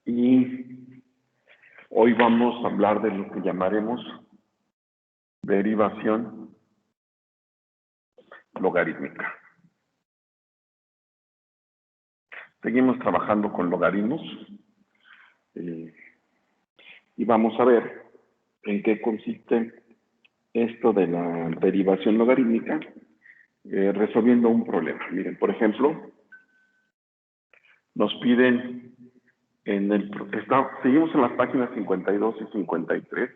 y hoy vamos a hablar de lo que llamaremos derivación logarítmica. Seguimos trabajando con logaritmos y vamos a ver en qué consiste esto de la derivación logarítmica resolviendo un problema. Miren, por ejemplo, nos piden seguimos en las páginas 52 y 53.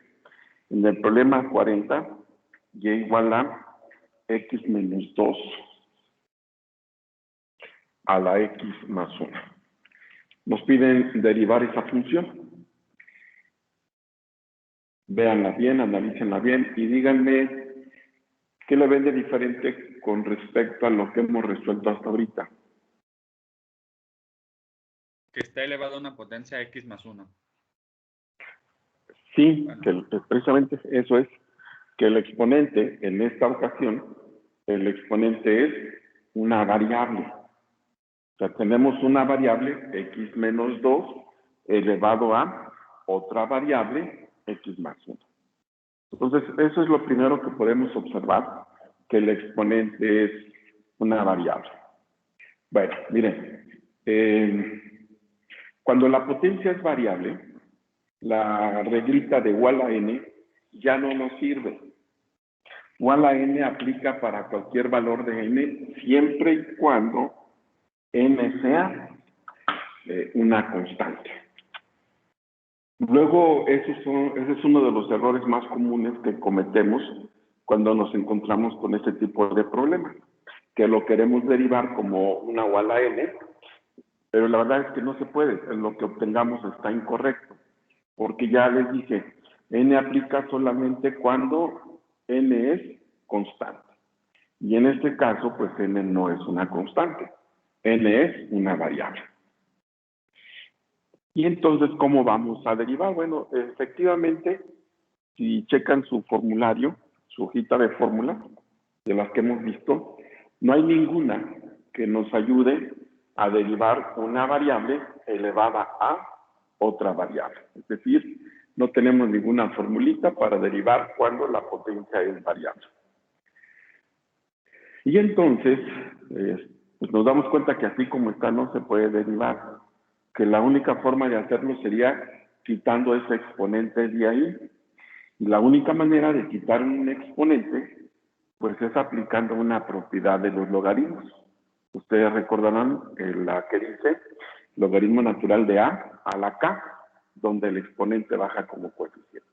En el problema 40, y igual a x menos 2 a la x más 1. Nos piden derivar esa función. Véanla bien, analícenla bien y díganme qué le ven de diferente con respecto a lo que hemos resuelto hasta ahorita. Que está elevado a una potencia x más 1. Sí, bueno, que precisamente eso es, que el exponente, en esta ocasión, el exponente es una variable. O sea, tenemos una variable x menos 2 elevado a otra variable x más 1. Entonces, eso es lo primero que podemos observar, que el exponente es una variable. Bueno, miren, cuando la potencia es variable, la reglita de igual a n ya no nos sirve. Igual a n aplica para cualquier valor de n siempre y cuando n sea una constante. Luego, ese es uno de los errores más comunes que cometemos cuando nos encontramos con este tipo de problemas, que lo queremos derivar como una igual a n, pero la verdad es que no se puede, lo que obtengamos está incorrecto, porque ya les dije, n aplica solamente cuando n es constante, y en este caso, pues n no es una constante, n es una variable. Y entonces, ¿cómo vamos a derivar? Bueno, efectivamente, si checan su formulario, su hojita de fórmulas, de las que hemos visto, no hay ninguna que nos ayude a derivar una variable elevada a otra variable. Es decir, no tenemos ninguna formulita para derivar cuando la potencia es variable. Y entonces, pues nos damos cuenta que así como está no se puede derivar, que la única forma de hacerlo sería quitando ese exponente de ahí. Y la única manera de quitar un exponente, pues es aplicando una propiedad de los logaritmos. Ustedes recordarán la que dice logaritmo natural de a la k, donde el exponente baja como coeficiente.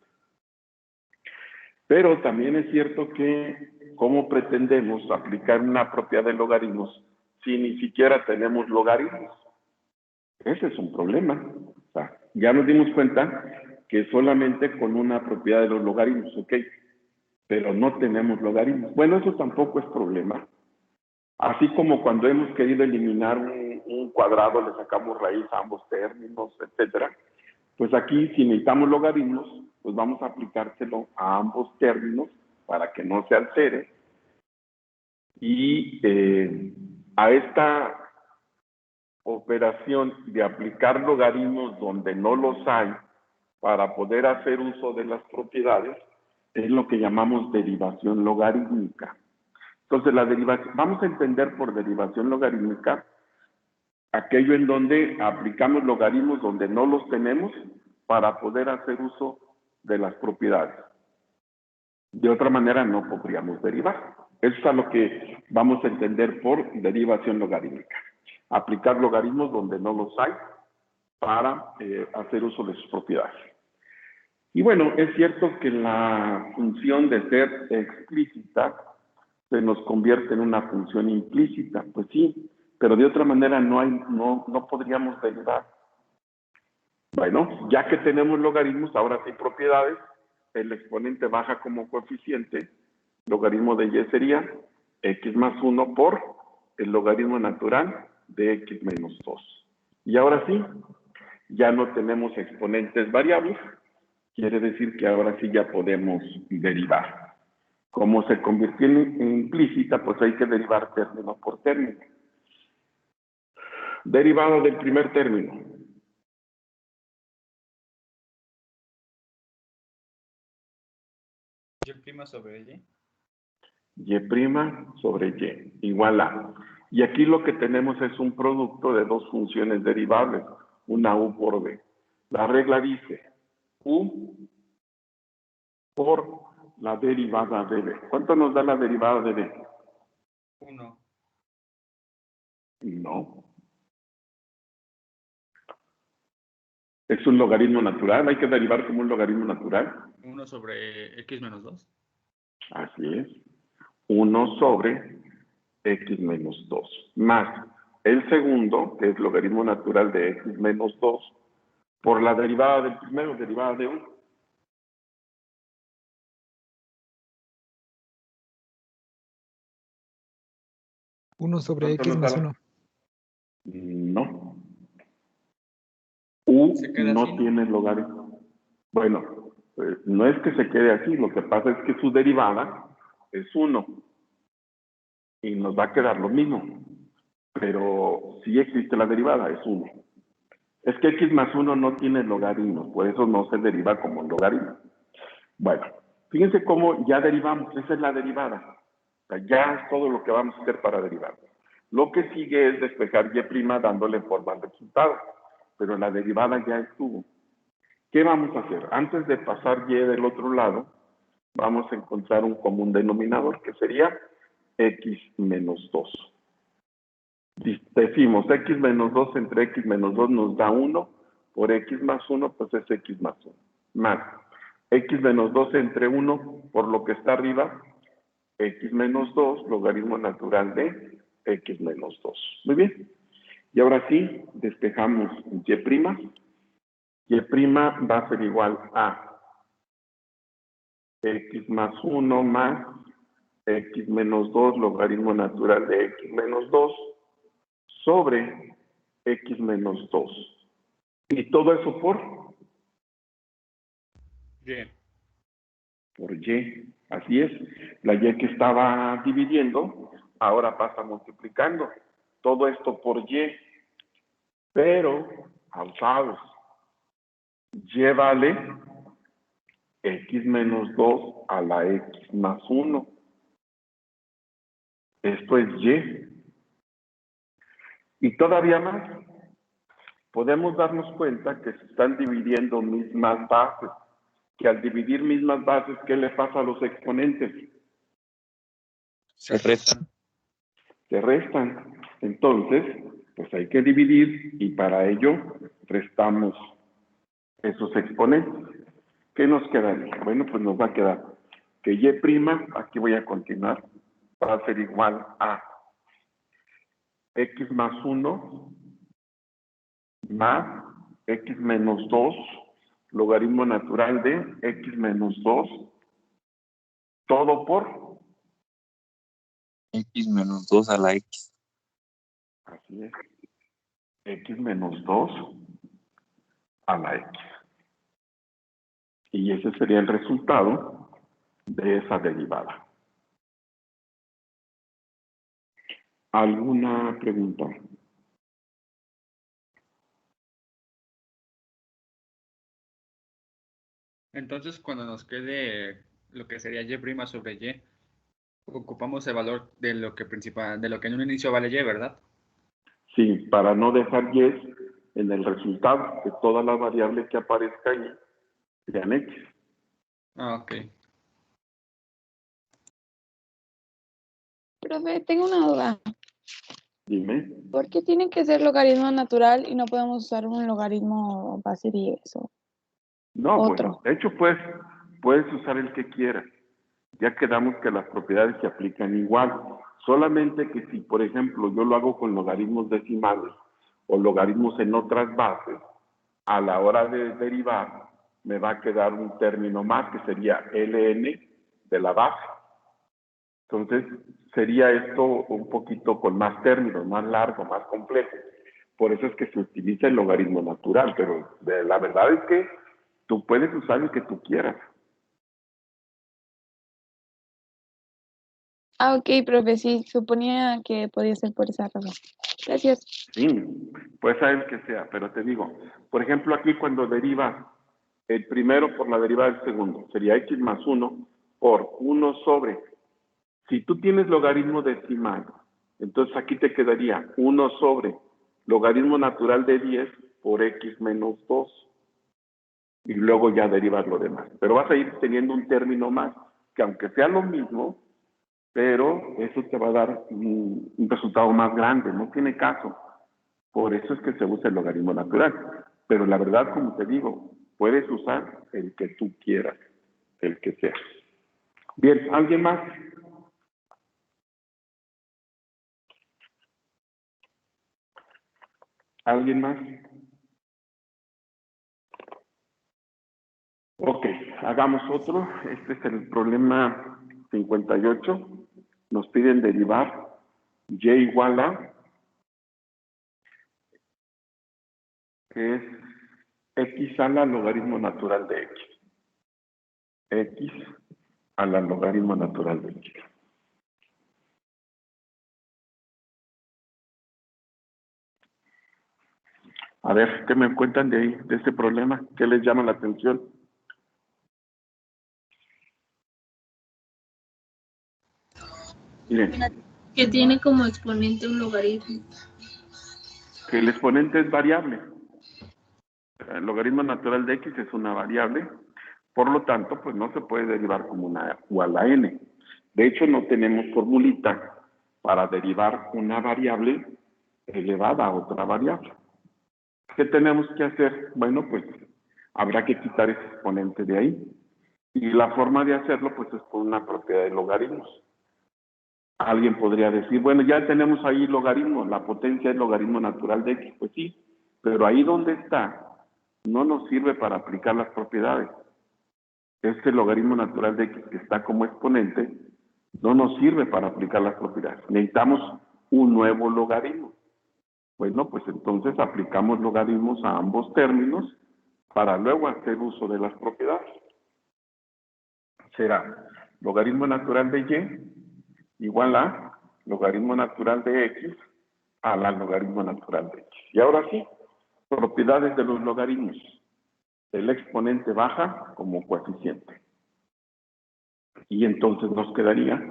Pero también es cierto que, ¿cómo pretendemos aplicar una propiedad de logaritmos si ni siquiera tenemos logaritmos? Ese es un problema. O sea, ya nos dimos cuenta que solamente con una propiedad de los logaritmos, ok, pero no tenemos logaritmos. Bueno, eso tampoco es problema. Así como cuando hemos querido eliminar un cuadrado, le sacamos raíz a ambos términos, etcétera. Pues aquí, si necesitamos logaritmos, pues vamos a aplicárselo a ambos términos para que no se altere. Y a esta operación de aplicar logaritmos donde no los hay para poder hacer uso de las propiedades es lo que llamamos derivación logarítmica. Entonces, vamos a entender por derivación logarítmica aquello en donde aplicamos logaritmos donde no los tenemos para poder hacer uso de las propiedades. De otra manera no podríamos derivar. Eso es a lo que vamos a entender por derivación logarítmica. Aplicar logaritmos donde no los hay para hacer uso de sus propiedades. Y bueno, es cierto que la función de ser explícita se nos convierte en una función implícita, pues sí, pero de otra manera no podríamos derivar. Bueno, ya que tenemos logaritmos, ahora sí propiedades, el exponente baja como coeficiente, logaritmo de y sería x más 1 por el logaritmo natural de x menos 2. Y ahora sí, ya no tenemos exponentes variables, quiere decir que ahora sí ya podemos derivar. Como se convirtió en implícita, pues hay que derivar término por término. Derivado del primer término. Y' sobre Y. Y' sobre Y igual a. Y aquí lo que tenemos es un producto de dos funciones derivables, una U por B. La regla dice U por la derivada de B. ¿Cuánto nos da la derivada de B? 1. No. Es un logaritmo natural, hay que derivar como un logaritmo natural. 1 sobre X menos 2. Así es. 1 sobre X menos 2. Más el segundo, que es logaritmo natural de X menos 2, por la derivada del primero, derivada de 1. Uno sobre ¿Cuánto X nos más da? 1. No. U ¿Se queda no así, no? tiene logaritmo. Bueno, no es que se quede así, lo que pasa es que su derivada es 1 y nos va a quedar lo mismo, pero sí existe la derivada, es 1. Es que X más 1 no tiene logaritmo, por eso no se deriva como un logaritmo. Bueno, fíjense cómo ya derivamos, esa es la derivada. O sea, ya es todo lo que vamos a hacer para derivar. Lo que sigue es despejar Y' dándole forma al resultado, pero la derivada ya estuvo. ¿Qué vamos a hacer? Antes de pasar Y del otro lado, vamos a encontrar un común denominador, que sería X menos 2. Decimos X menos 2 entre X menos 2 nos da 1, por X más 1, pues es X más 1. Más X menos 2 entre 1, por lo que está arriba, X menos 2, logaritmo natural de X menos 2. Muy bien. Y ahora sí, despejamos Y'. Y' va a ser igual a X más 1 más X menos 2, logaritmo natural de X menos 2, sobre X menos 2. Y todo eso por Y. Y. Así es. La Y que estaba dividiendo, ahora pasa multiplicando. Todo esto por Y. Pero, pausados. Y vale X menos 2 a la X más 1. Esto es Y. Y todavía más, podemos darnos cuenta que se están dividiendo mismas bases. Que al dividir mismas bases, ¿qué le pasa a los exponentes? Se restan. Se restan. Entonces, pues hay que dividir y para ello restamos esos exponentes. ¿Qué nos quedaría? Bueno, pues nos va a quedar que Y', aquí voy a continuar, va a ser igual a X más 1 más X menos 2, logaritmo natural de X menos 2, todo por X menos 2 a la X. Así es. X menos 2 a la X. Y ese sería el resultado de esa derivada. ¿Alguna pregunta? Entonces, cuando nos quede lo que sería Y' sobre Y, ocupamos el valor de lo que principal, de lo que en un inicio vale Y, ¿verdad? Sí, para no dejar Y en el resultado, que todas las variables que aparezca ahí sean X. Ah, ok. Profe, tengo una duda. Dime. ¿Por qué tiene que ser logaritmo natural y no podemos usar un logaritmo base 10 o No, otro? bueno, de hecho, pues, puedes usar el que quieras. Ya quedamos que las propiedades se aplican igual. Solamente que si, por ejemplo, yo lo hago con logaritmos decimales o logaritmos en otras bases, a la hora de derivar, me va a quedar un término más que sería ln de la base. Entonces, sería esto un poquito con más términos, más largo, más complejo. Por eso es que se utiliza el logaritmo natural, pero la verdad es que tú puedes usar el que tú quieras. Ah, ok, profe, sí, suponía que podía ser por esa razón. Gracias. Sí, puede ser el que sea, pero te digo, por ejemplo, aquí cuando derivas el primero por la derivada del segundo, sería X más 1 por 1 sobre. Si tú tienes logaritmo decimal, entonces aquí te quedaría 1 sobre logaritmo natural de 10 por x menos 2. Y luego ya derivas lo demás. Pero vas a ir teniendo un término más, que aunque sea lo mismo, pero eso te va a dar un resultado más grande, no tiene caso. Por eso es que se usa el logaritmo natural. Pero la verdad, como te digo, puedes usar el que tú quieras, el que sea. Bien, ¿alguien más? ¿Alguien más? Ok, hagamos otro. Este es el problema 58. Nos piden derivar y igual a, que es x a la logaritmo natural de x. X a la logaritmo natural de x. A ver, ¿qué me cuentan de ahí, de este problema? ¿Qué les llama la atención? Miren, Que tiene como exponente un logaritmo. que el exponente es variable. El logaritmo natural de x es una variable, por lo tanto, pues no se puede derivar como una igual a n. De hecho, no tenemos formulita para derivar una variable elevada a otra variable. ¿Qué tenemos que hacer? Bueno, pues habrá que quitar ese exponente de ahí. Y la forma de hacerlo, pues es con una propiedad de logaritmos. Alguien podría decir, bueno, ya tenemos ahí logaritmo, la potencia es logaritmo natural de x. Pues sí, pero ahí donde está, no nos sirve para aplicar las propiedades. Este logaritmo natural de x que está como exponente, no nos sirve para aplicar las propiedades. Necesitamos un nuevo logaritmo. Bueno, pues entonces aplicamos logaritmos a ambos términos para luego hacer uso de las propiedades. Será logaritmo natural de y igual a logaritmo natural de x a la logaritmo natural de x. Y ahora sí, propiedades de los logaritmos. El exponente baja como coeficiente. Y entonces nos quedaría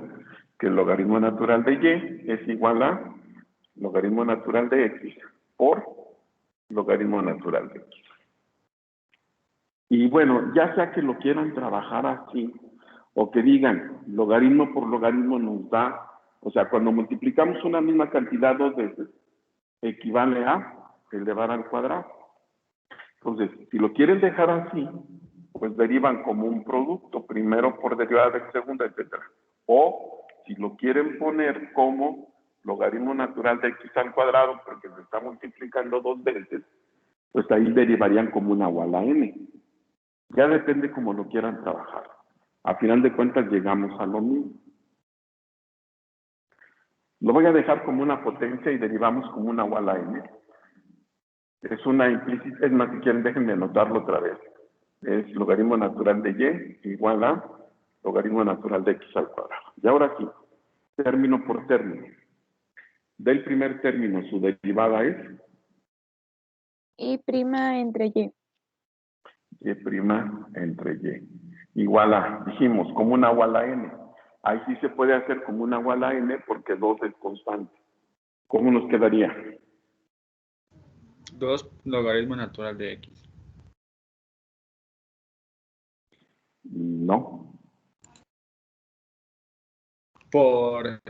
que el logaritmo natural de y es igual a logaritmo natural de x por logaritmo natural de x. Y bueno, ya sea que lo quieran trabajar así, o que digan, logaritmo por logaritmo nos da, o sea, cuando multiplicamos una misma cantidad dos veces, equivale a elevar al cuadrado. Entonces, si lo quieren dejar así, pues derivan como un producto, primero por derivada de segunda, etcétera. O, si lo quieren poner como logaritmo natural de x al cuadrado, porque se está multiplicando dos veces, pues ahí derivarían como una igual a n. Ya depende cómo lo quieran trabajar. A final de cuentas llegamos a lo mismo. Lo voy a dejar como una potencia y derivamos como una igual a n. Es una implícita, es más, si quieren déjenme anotarlo otra vez. Es logaritmo natural de y igual a logaritmo natural de x al cuadrado. Y ahora sí, término por término. Del primer término, su derivada es Y prima entre y. y' entre y. Igual a, dijimos, como una igual a n. Ahí sí se puede hacer como una igual a n porque 2 es constante. ¿Cómo nos quedaría? 2 logaritmo natural de x. No. Por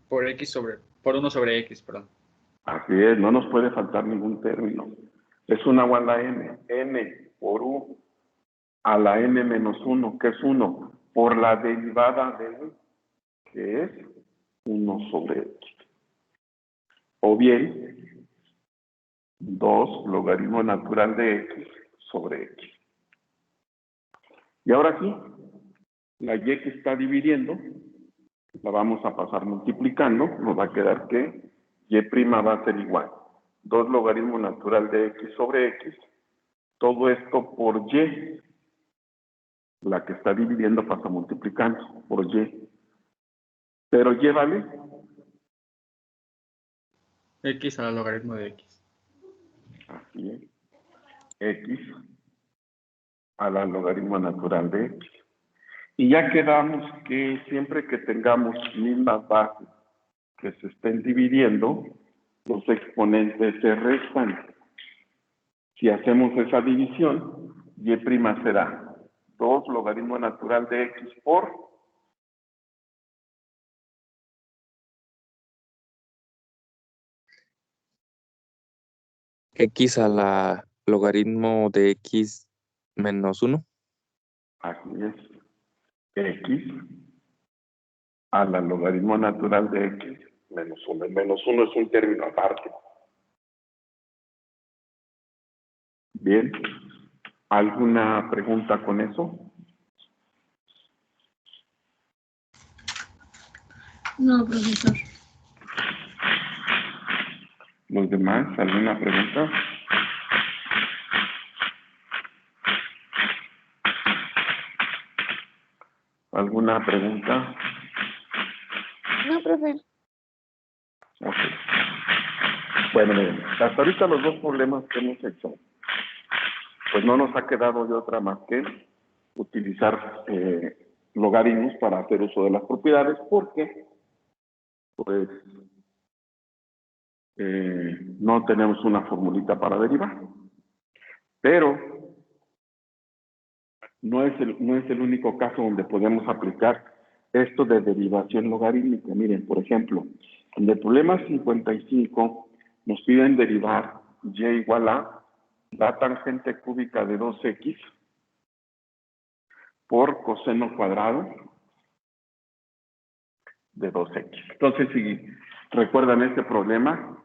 por 1 sobre x, perdón. Así es, no nos puede faltar ningún término. Es una igual a n. N por u a la n menos 1, que es 1, por la derivada de u, que es 1 sobre x. O bien, 2 logaritmo natural de x sobre x. Y ahora sí, la y que está dividiendo, la vamos a pasar multiplicando, nos va a quedar que y' va a ser igual. 2 logaritmo natural de x sobre x, todo esto por y. La que está dividiendo pasa multiplicando por y. Pero y vale X a la logaritmo de x. así es, x a la logaritmo natural de x. Y ya quedamos que siempre que tengamos mismas bases que se estén dividiendo, los exponentes se restan. Si hacemos esa división, y' será 2 logaritmo natural de x por X a la logaritmo de X menos 1. aquí es x a la logaritmo natural de x menos 1. El menos 1 es un término aparte. Bien. ¿Alguna pregunta con eso? No, profesor. ¿Los demás? ¿Alguna pregunta? ¿Alguna pregunta? No, profe. Ok. Bueno, miren, hasta ahorita los dos problemas que hemos hecho, pues no nos ha quedado de otra más que utilizar logaritmos para hacer uso de las propiedades, porque pues no tenemos una formulita para derivar. Pero no es el único caso donde podemos aplicar esto de derivación logarítmica. Miren, por ejemplo, en el problema 55 nos piden derivar y igual a la tangente cúbica de 2x por coseno cuadrado de 2x. Entonces, si recuerdan este problema,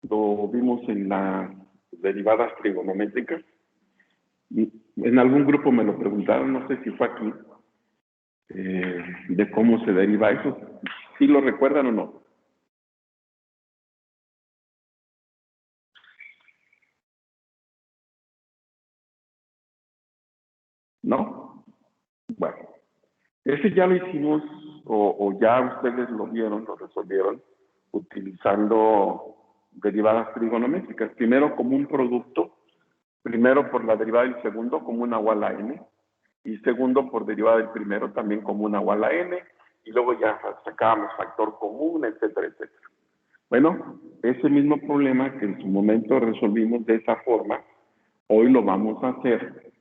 lo vimos en las derivadas trigonométricas. En algún grupo me lo preguntaron, no sé si fue aquí, de cómo se deriva eso. ¿Sí lo recuerdan o no? ¿No? Bueno, ese ya lo hicimos, o ya ustedes lo vieron, lo resolvieron, utilizando derivadas trigonométricas. Primero como un producto, primero por la derivada del segundo como una igual a n, y segundo por derivada del primero también como una igual a n, y luego ya sacábamos factor común, etcétera, etcétera. Bueno, ese mismo problema que en su momento resolvimos de esa forma, hoy lo vamos a hacer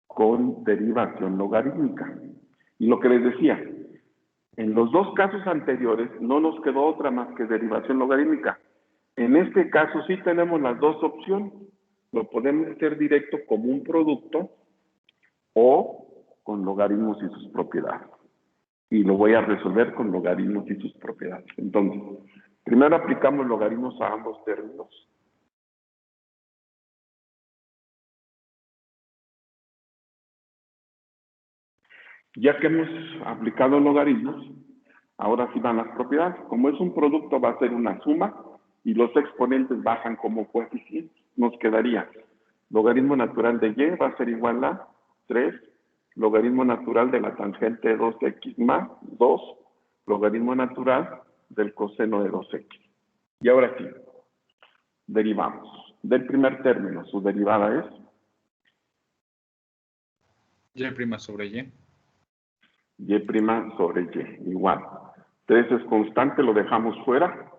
con derivación logarítmica. Y lo que les decía, en los dos casos anteriores no nos quedó otra más que derivación logarítmica. En este caso sí tenemos las dos opciones. Lo podemos hacer directo como un producto o con logaritmos y sus propiedades. Y lo voy a resolver con logaritmos y sus propiedades. Entonces, primero aplicamos logaritmos a ambos términos. Ya que hemos aplicado logaritmos, ahora sí van las propiedades. Como es un producto, va a ser una suma y los exponentes bajan como coeficientes. Nos quedaría logaritmo natural de y va a ser igual a 3, logaritmo natural de la tangente de 2x más 2, logaritmo natural del coseno de 2x. Y ahora sí, derivamos. Del primer término, su derivada es Y' sobre Y. y' sobre y, igual. 3 es constante, lo dejamos fuera.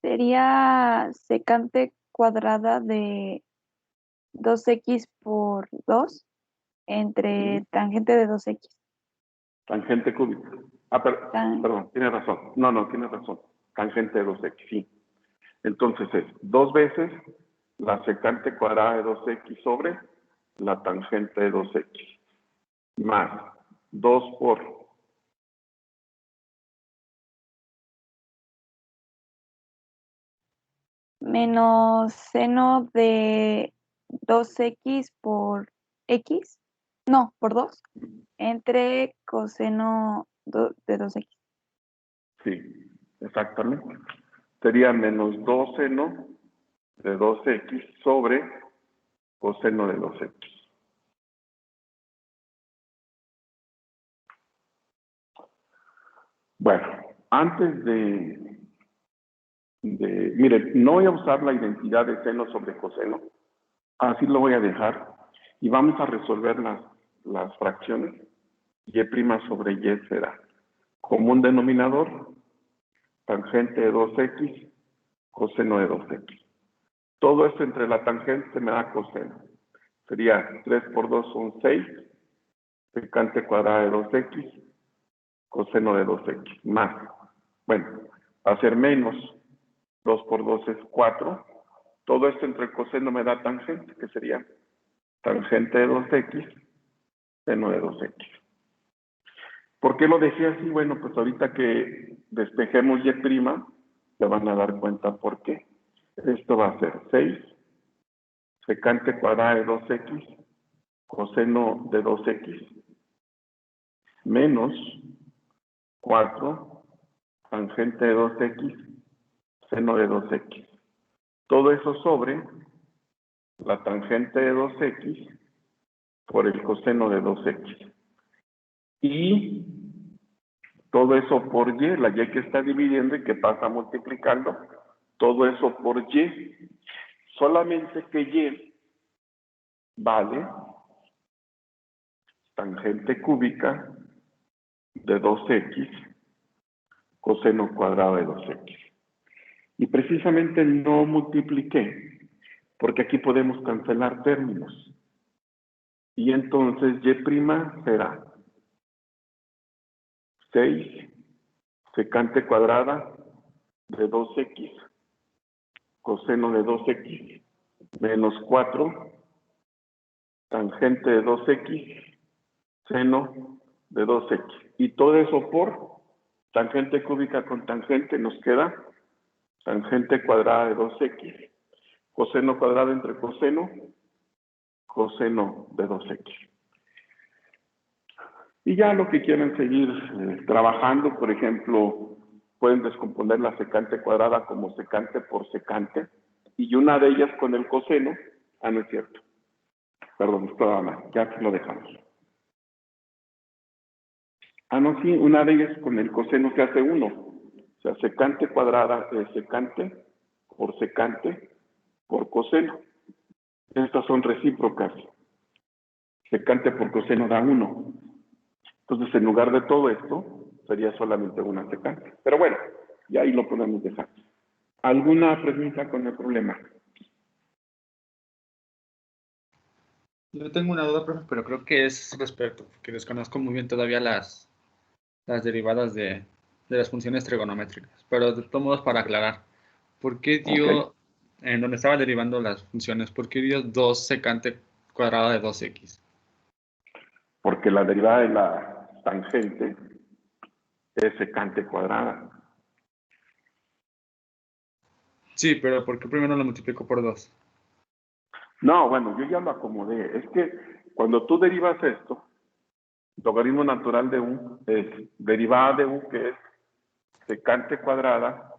Sería secante cuadrada de 2x por 2 entre tangente de 2x. Tangente cúbica. Perdón, tiene razón. No, tiene razón. Tangente de 2x, sí. Entonces es 2 veces la secante cuadrada de 2x sobre la tangente de 2x. Más 2 por Menos seno de 2x por x. No, por 2. Entre coseno de 2x. sí, exactamente. Sería menos 2 seno de 2x sobre coseno de 2x. Bueno, antes mire, no voy a usar la identidad de seno sobre coseno, así lo voy a dejar, y vamos a resolver las fracciones. Y' sobre y será común denominador, tangente de 2x, coseno de 2x. Todo esto entre la tangente me da coseno. Sería 3 por 2 son 6, secante cuadrada de 2x, coseno de 2x, más. Bueno, va a ser menos 2 por 2 es 4. Todo esto entre el coseno me da tangente, que sería tangente de 2x, seno de 2x. ¿Por qué lo dejé así? Bueno, pues ahorita que despejemos y', se van a dar cuenta por qué. Esto va a ser 6, secante cuadrada de 2x, coseno de 2x, menos 4, tangente de 2x, seno de 2x. Todo eso sobre la tangente de 2x por el coseno de 2x. Y todo eso por y, la y que está dividiendo y que pasa multiplicando, todo eso por y. Solamente que y vale tangente cúbica de 2x, coseno cuadrado de 2x. Y precisamente no multipliqué, porque aquí podemos cancelar términos. Y entonces y' será 6 secante cuadrada de 2x, coseno de 2x, menos 4, tangente de 2x, seno de 2x. Y todo eso por tangente cúbica con tangente nos queda tangente cuadrada de 2x, coseno cuadrado entre coseno, coseno de 2x. Y ya lo que quieran seguir trabajando, por ejemplo, pueden descomponer la secante cuadrada como secante por secante, y una de ellas con el coseno, no es cierto, perdón, estaba mal, ya lo dejamos. No, sí, una de ellas con el coseno se hace 1, o sea, secante cuadrada de secante por coseno. Estas son recíprocas. Secante por coseno da 1. Entonces, en lugar de todo esto, sería solamente una secante. Pero bueno, ya ahí lo podemos dejar. ¿Alguna pregunta con el problema? Yo tengo una duda, profe, pero creo que es respecto, porque desconozco muy bien todavía las derivadas de las funciones trigonométricas. Pero de todos modos, para aclarar, ¿por qué dio, en donde estaba derivando las funciones, por qué dio 2 secante cuadrada de 2x? Porque la derivada de la tangente es secante cuadrada. Sí, pero ¿por qué primero lo multiplico por 2? No, bueno, yo ya lo acomodé. Es que cuando tú derivas esto, logaritmo natural de u es derivada de u, que es secante cuadrada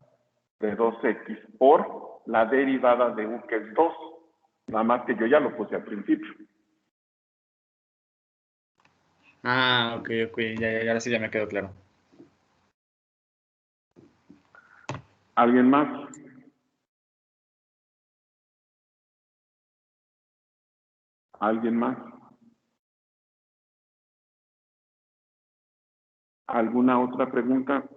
de 2x por la derivada de u, que es 2. Nada más que yo ya lo puse al principio. Ok, ya, ahora sí ya me quedó claro. ¿Alguien más? ¿Alguien más? ¿Alguna otra pregunta?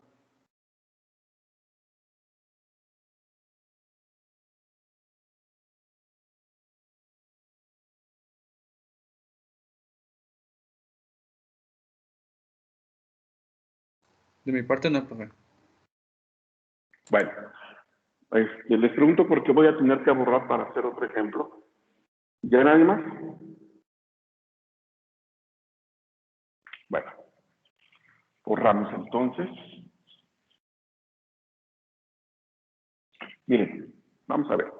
De mi parte no, profe. Bueno, les pregunto porque voy a tener que borrar para hacer otro ejemplo. ¿Ya nadie más? Bueno, borramos entonces. Miren, vamos a ver.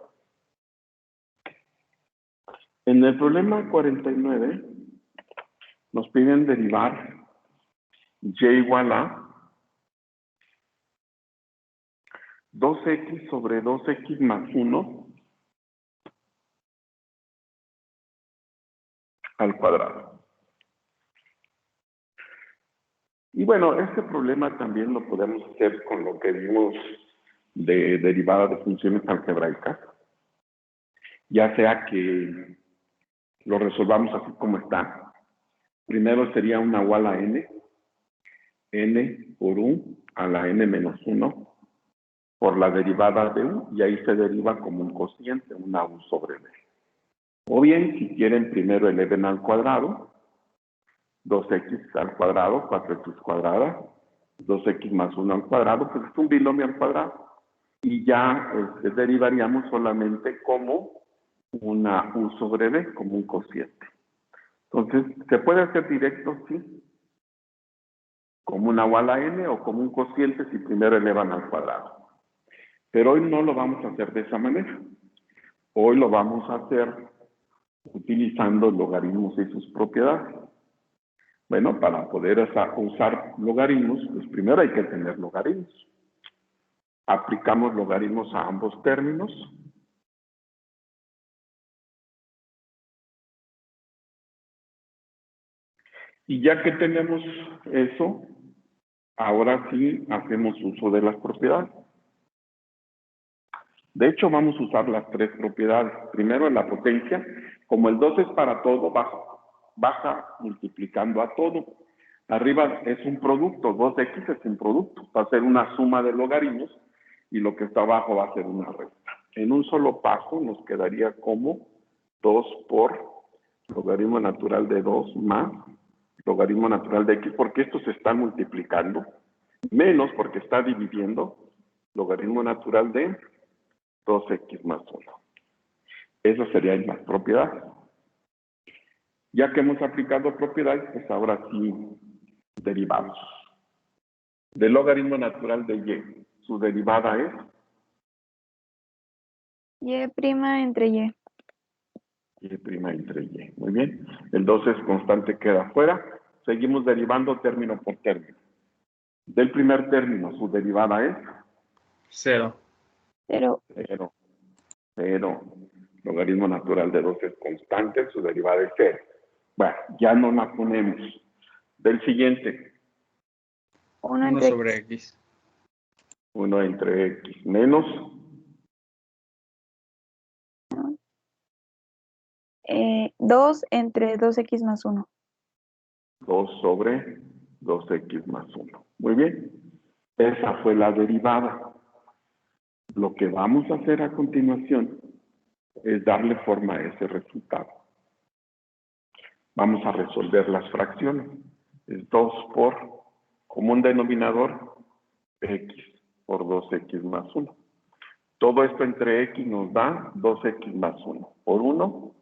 En el problema 49 nos piden derivar y igual a 2x sobre 2x más 1 al cuadrado. Y bueno, este problema también lo podemos hacer con lo que vimos de derivada de funciones algebraicas, ya sea que lo resolvamos así como está. Primero sería una U a la n por u a la n menos 1 por la derivada de u, y ahí se deriva como un cociente, una u sobre b. O bien, si quieren, primero eleven al cuadrado, 2x al cuadrado, 4x cuadrada, 2x más 1 al cuadrado, pues es un binomio al cuadrado. Y ya derivaríamos solamente como una u sobre b, como un cociente. Entonces, ¿se puede hacer directo? Sí. Como una u a la n o como un cociente si primero elevan al cuadrado. Pero hoy no lo vamos a hacer de esa manera. Hoy lo vamos a hacer utilizando logaritmos y sus propiedades. Bueno, para poder usar logaritmos, pues primero hay que tener logaritmos. Aplicamos logaritmos a ambos términos. Y ya que tenemos eso, ahora sí hacemos uso de las propiedades. De hecho, vamos a usar las tres propiedades. Primero, en la potencia, como el 2 es para todo, baja multiplicando a todo. Arriba es un producto, 2x es un producto. Va a ser una suma de logaritmos y lo que está abajo va a ser una recta. En un solo paso nos quedaría como 2 por logaritmo natural de 2 más logaritmo natural de x, porque estos se están multiplicando, menos porque está dividiendo logaritmo natural de 2x más 1. Eso serían las propiedades. Ya que hemos aplicado propiedades, pues ahora sí derivamos. Del logaritmo natural de y, su derivada es Y' entre y. y' entre y. Muy bien. El 2 es constante, queda afuera. Seguimos derivando término por término. Del primer término, su derivada es 0. 0. 0. 0. Logaritmo natural de 2 es constante, su derivada es 0. Bueno, ya no la ponemos. Del siguiente, 1 1 entre sobre x. x. 1 entre x menos 2 entre 2x más 1. 2 sobre 2x más 1. Muy bien. Esa fue la derivada. Lo que vamos a hacer a continuación es darle forma a ese resultado. Vamos a resolver las fracciones. Es 2 por común denominador x por 2x más 1. Todo esto entre x nos da 2x más 1. Por 1,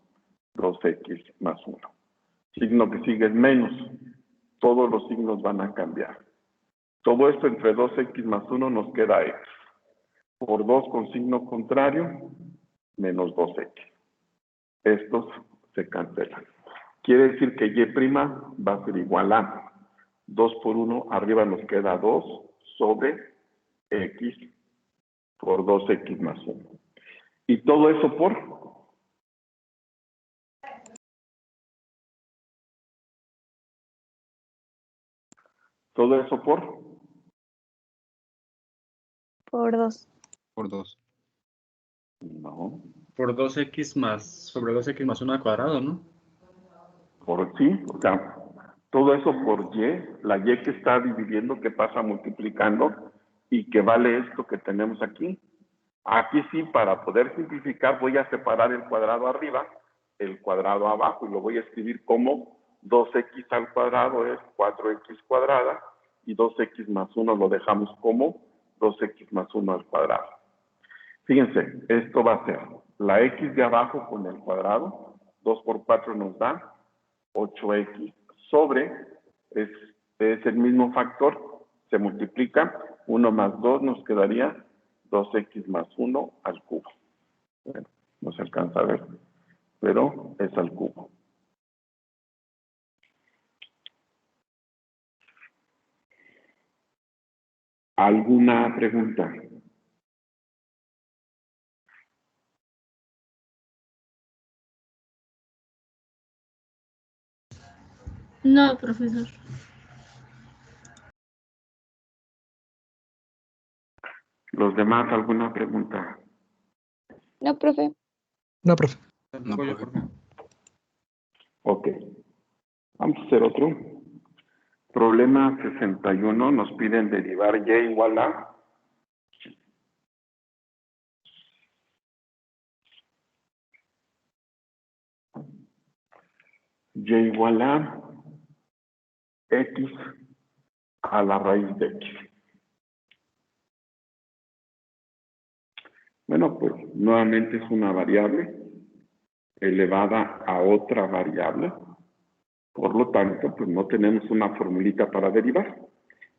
2x más 1. Signo que sigue es menos. Todos los signos van a cambiar. Todo esto entre 2x más 1 nos queda x. Por 2 con signo contrario, menos 2x. Estos se cancelan. Quiere decir que y' va a ser igual a 2 por 1, arriba nos queda 2 sobre x por 2x más 1. Y todo eso por Por 2. Por 2. no, Por 2x más sobre 2x más 1 al cuadrado, ¿no? por sí, o sea, todo eso por y, la y que está dividiendo, que pasa multiplicando y que vale esto que tenemos aquí. Aquí sí, para poder simplificar, voy a separar el cuadrado arriba, el cuadrado abajo, y lo voy a escribir como 2x al cuadrado es 4x cuadrada, y 2x más 1 lo dejamos como 2x más 1 al cuadrado. Fíjense, esto va a ser la x de abajo con el cuadrado, 2 por 4 nos da 8x sobre, es el mismo factor, se multiplica, 1 más 2 nos quedaría 2x más 1 al cubo. Bueno, no se alcanza a ver, pero es al cubo. ¿Alguna pregunta? No, profesor. ¿Los demás alguna pregunta? No, profe. No, profe. Tampoco yo, profe. profe. Ok. Vamos a hacer otro. Problema 61. Nos piden derivar y igual a y igual a x a la raíz de x. Bueno, pues nuevamente es una variable elevada a otra variable. Por lo tanto, pues no tenemos una formulita para derivar.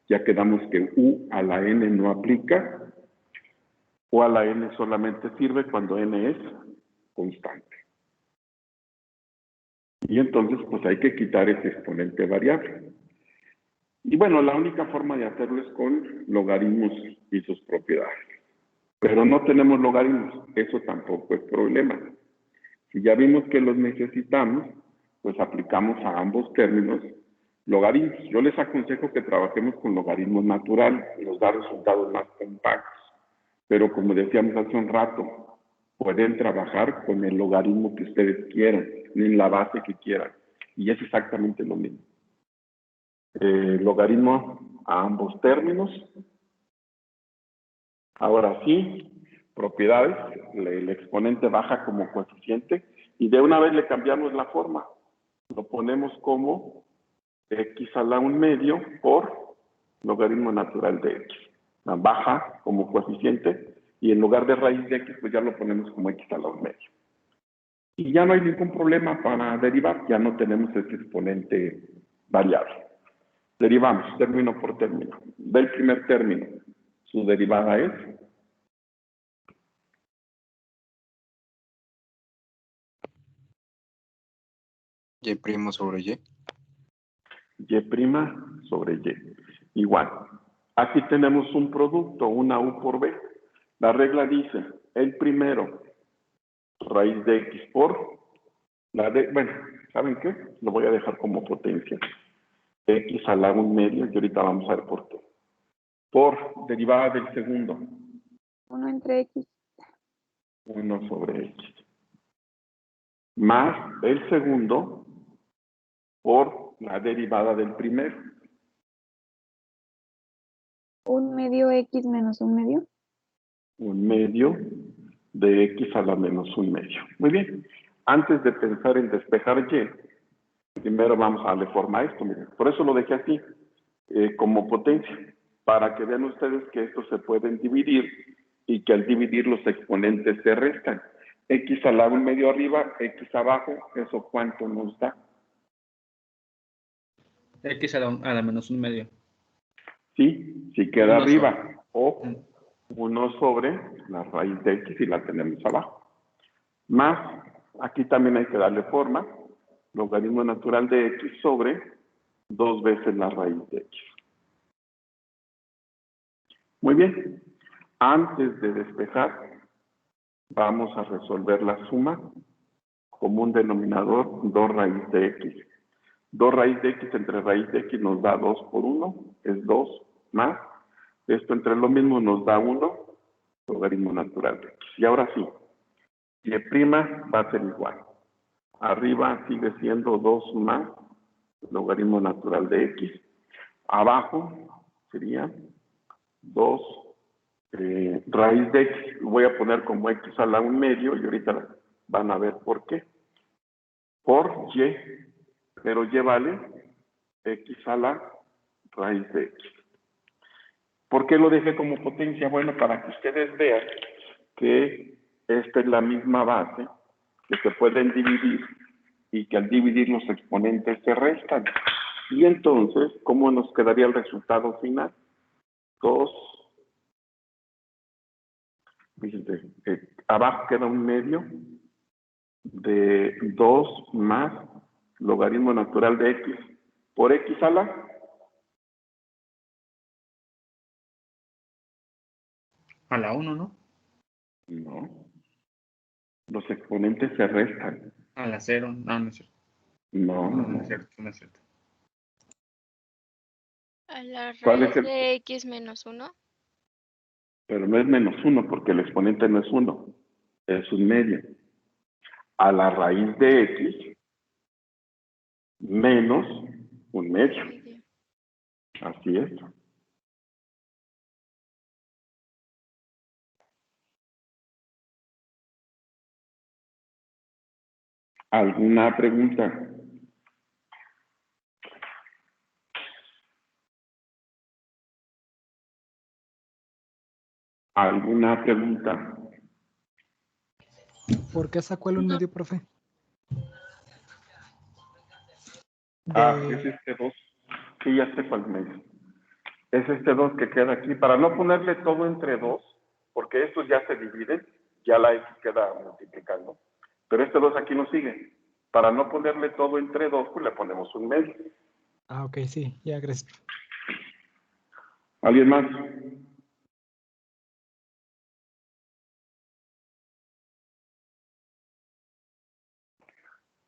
Ya quedamos que u a la n no aplica. U a la n solamente sirve cuando n es constante. Y entonces, pues hay que quitar ese exponente variable. Y bueno, la única forma de hacerlo es con logaritmos y sus propiedades. Pero no tenemos logaritmos, eso tampoco es problema. Si ya vimos que los necesitamos, pues aplicamos a ambos términos logaritmos. Yo les aconsejo que trabajemos con logaritmos naturales, nos da resultados más compactos. Pero como decíamos hace un rato, pueden trabajar con el logaritmo que ustedes quieran, en la base que quieran. Y es exactamente lo mismo. Logaritmo a ambos términos. Ahora sí, propiedades, el exponente baja como coeficiente y de una vez le cambiamos la forma. Lo ponemos como x a la 1/2 por logaritmo natural de x. Baja como coeficiente y en lugar de raíz de x, pues ya lo ponemos como x a la 1/2. Y ya no hay ningún problema para derivar, ya no tenemos ese exponente variable. Derivamos término por término. Del primer término, su derivada es Y' sobre Y. y' sobre y. Igual. Aquí tenemos un producto, una u por b. La regla dice, el primero, raíz de x por la de, bueno, ¿saben qué? Lo voy a dejar como potencia. X a la 1/2 y ahorita vamos a ver por qué. Por derivada del segundo. 1 entre x. 1 sobre x. Más el segundo por la derivada del primero. 1/2 x menos 1/2. 1/2 de x a la menos 1/2. Muy bien. Antes de pensar en despejar y, primero vamos a darle forma a esto. Miren. Por eso lo dejé así, como potencia, para que vean ustedes que estos se pueden dividir y que al dividir los exponentes se restan. X a la 1/2 arriba, x abajo, ¿eso cuánto nos da? X a la menos 1/2. Sí, sí queda Uno arriba. O 1 sobre la raíz de x y la tenemos abajo. Más, aquí también hay que darle forma, logaritmo natural de x sobre 2 veces la raíz de x. Muy bien. Antes de despejar, vamos a resolver la suma como un denominador 2 raíz de x. 2 raíz de x entre raíz de x nos da 2 por 1, es 2 más. Esto entre lo mismo nos da 1, logaritmo natural de x. Y ahora sí, y' va a ser igual. Arriba sigue siendo 2 más logaritmo natural de x. Abajo sería 2 raíz de x. Lo voy a poner como x a la 1/2 y ahorita van a ver por qué. Por y, pero y vale x a la raíz de x. ¿Por qué lo dejé como potencia? Bueno, para que ustedes vean que esta es la misma base, que se pueden dividir y que al dividir los exponentes se restan. Y entonces, ¿cómo nos quedaría el resultado final? 2, fíjense, abajo queda 1/2 de 2 más logaritmo natural de x por x a la... A la 1, ¿no? No, los exponentes se restan. A la 0. No, no es cierto. No, no, No no. es cierto, no es cierto. A la ¿Cuál raíz es el...? de x menos 1. Pero no es menos 1 porque el exponente no es 1, es un medio. A la raíz de x menos un medio. Así es. ¿Alguna pregunta? ¿Alguna pregunta? ¿Por qué sacó el un medio, profe? Es este 2. Sí, ya sé cuál me dice. Es este 2 que queda aquí. Para no ponerle todo entre 2, porque estos ya se dividen, ya la x queda multiplicando. Pero este 2 aquí no sigue. Para no ponerle todo entre 2, pues le ponemos un medio. Ah, ok, sí, ya, gracias, profe. ¿Alguien más?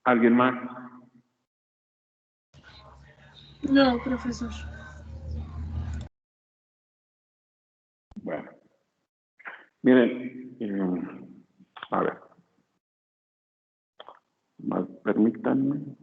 ¿Alguien más? No, profesor. Bueno. Miren, a ver. Permítanme.